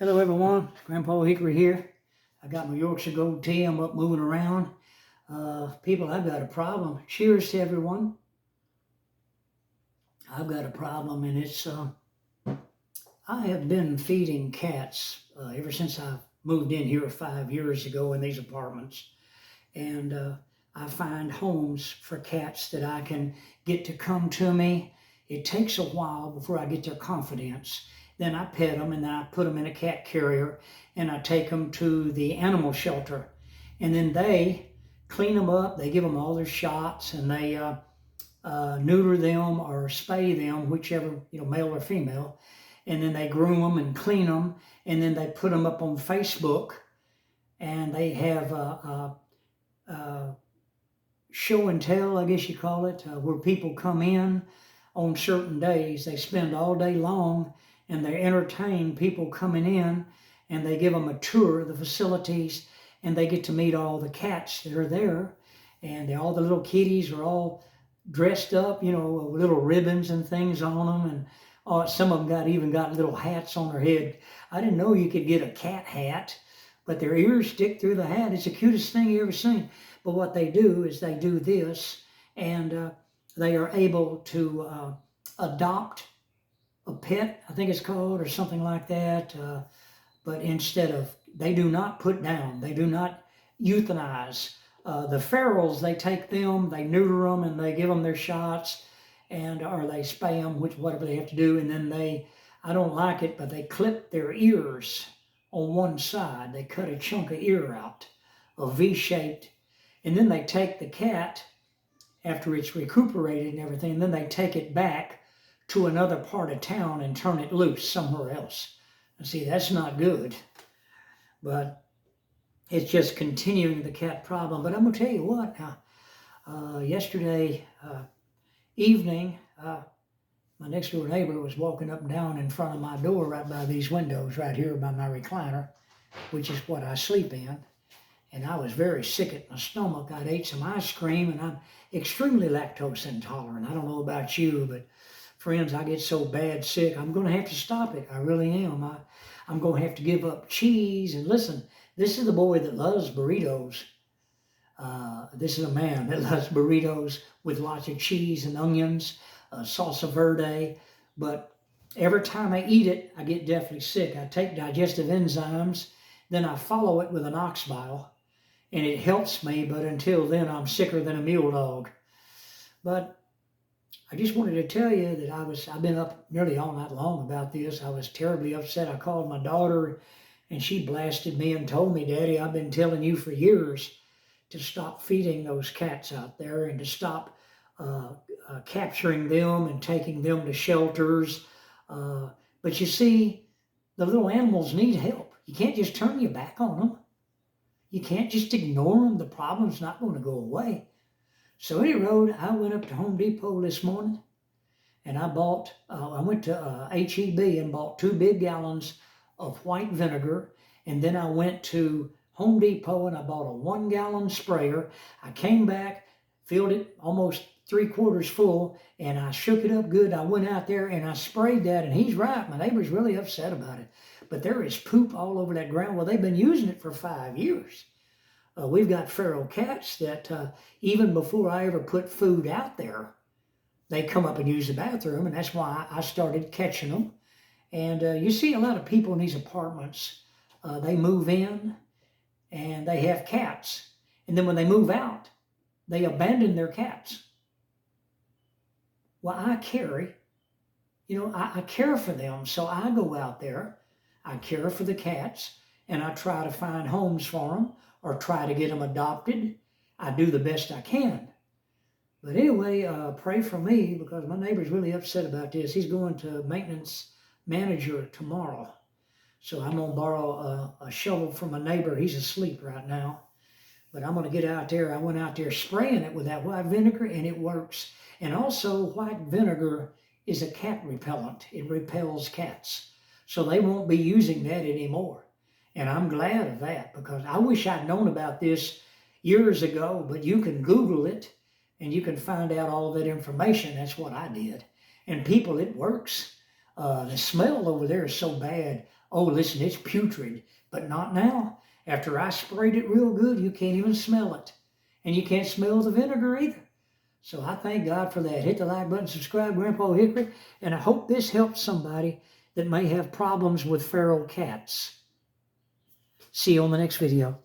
Hello everyone, Grandpa Hickory here. I got my Yorkshire Gold tea. I'm up moving around. People, I've got a problem. Cheers to everyone. I've got a problem, and it's I have been feeding cats ever since I moved in here 5 years ago in these apartments. And I find homes for cats that I can get to come to me. It takes a while before I get their confidence. Then I pet them, and then I put them in a cat carrier, and I take them to the animal shelter. And then they clean them up, they give them all their shots, and they neuter them or spay them, whichever, male or female. And then they groom them and clean them, and then they put them up on Facebook, and they have show and tell, I guess you call it, where people come in on certain days. They spend all day long and they entertain people coming in, and they give them a tour of the facilities, and they get to meet all the cats that are there. And all the little kitties are all dressed up, with little ribbons and things on them. And some of them even got little hats on their head. I didn't know you could get a cat hat, but their ears stick through the hat. It's the cutest thing you ever seen. But what they do is they do this, and they are able to adopt a pet, I think it's called, or something like that. But they do not put down, they do not euthanize. The ferals, they take them, they neuter them, and they give them their shots, or they spay them, whatever they have to do. And then I don't like it, but they clip their ears on one side. They cut a chunk of ear out, a V-shaped, and then they take the cat after it's recuperated and everything, and then they take it back to another part of town and turn it loose somewhere else. And see, that's not good, but it's just continuing the cat problem. But I'm gonna tell you what, yesterday evening, my next door neighbor was walking up and down in front of my door right by these windows right here by my recliner, which is what I sleep in. And I was very sick at my stomach. I'd ate some ice cream, and I'm extremely lactose intolerant. I don't know about you, but friends, I get so bad sick, I'm going to have to stop it. I really am. I'm going to have to give up cheese. And listen, this is the boy that loves burritos. This is a man that loves burritos with lots of cheese and onions, salsa verde. But every time I eat it, I get deathly sick. I take digestive enzymes, then I follow it with an ox bile, and it helps me, but until then, I'm sicker than a mule dog. But I just wanted to tell you that I've been up nearly all night long about this. I was terribly upset. I called my daughter, and she blasted me and told me, "Daddy, I've been telling you for years to stop feeding those cats out there and to stop capturing them and taking them to shelters." But you see, the little animals need help. You can't just turn your back on them. You can't just ignore them. The problem's not going to go away. So anyway, I went up to Home Depot this morning, and I went to H-E-B and bought 2 big gallons of white vinegar. And then I went to Home Depot and I bought a 1-gallon sprayer. I came back, filled it almost 3/4 full, and I shook it up good. I went out there and I sprayed that, and he's right. My neighbor's really upset about it. But there is poop all over that ground. Well, they've been using it for 5 years. We've got feral cats that even before I ever put food out there, they come up and use the bathroom, and that's why I started catching them. And you see a lot of people in these apartments, they move in and they have cats. And then when they move out, they abandon their cats. Well, I care for them. So I go out there, I care for the cats, and I try to find homes for them or try to get them adopted. I do the best I can. But anyway, pray for me, because my neighbor's really upset about this. He's going to maintenance manager tomorrow. So I'm going to borrow a shovel from a neighbor. He's asleep right now. But I'm going to get out there. I went out there spraying it with that white vinegar, and it works. And also, white vinegar is a cat repellent. It repels cats. So they won't be using that anymore. And I'm glad of that, because I wish I'd known about this years ago, but you can Google it and you can find out all that information. That's what I did. And people, it works. The smell over there is so bad. Oh, listen, it's putrid, but not now. After I sprayed it real good, you can't even smell it. And you can't smell the vinegar either. So I thank God for that. Hit the like button, subscribe, Grandpa Hickory, and I hope this helps somebody that may have problems with feral cats. See you on the next video.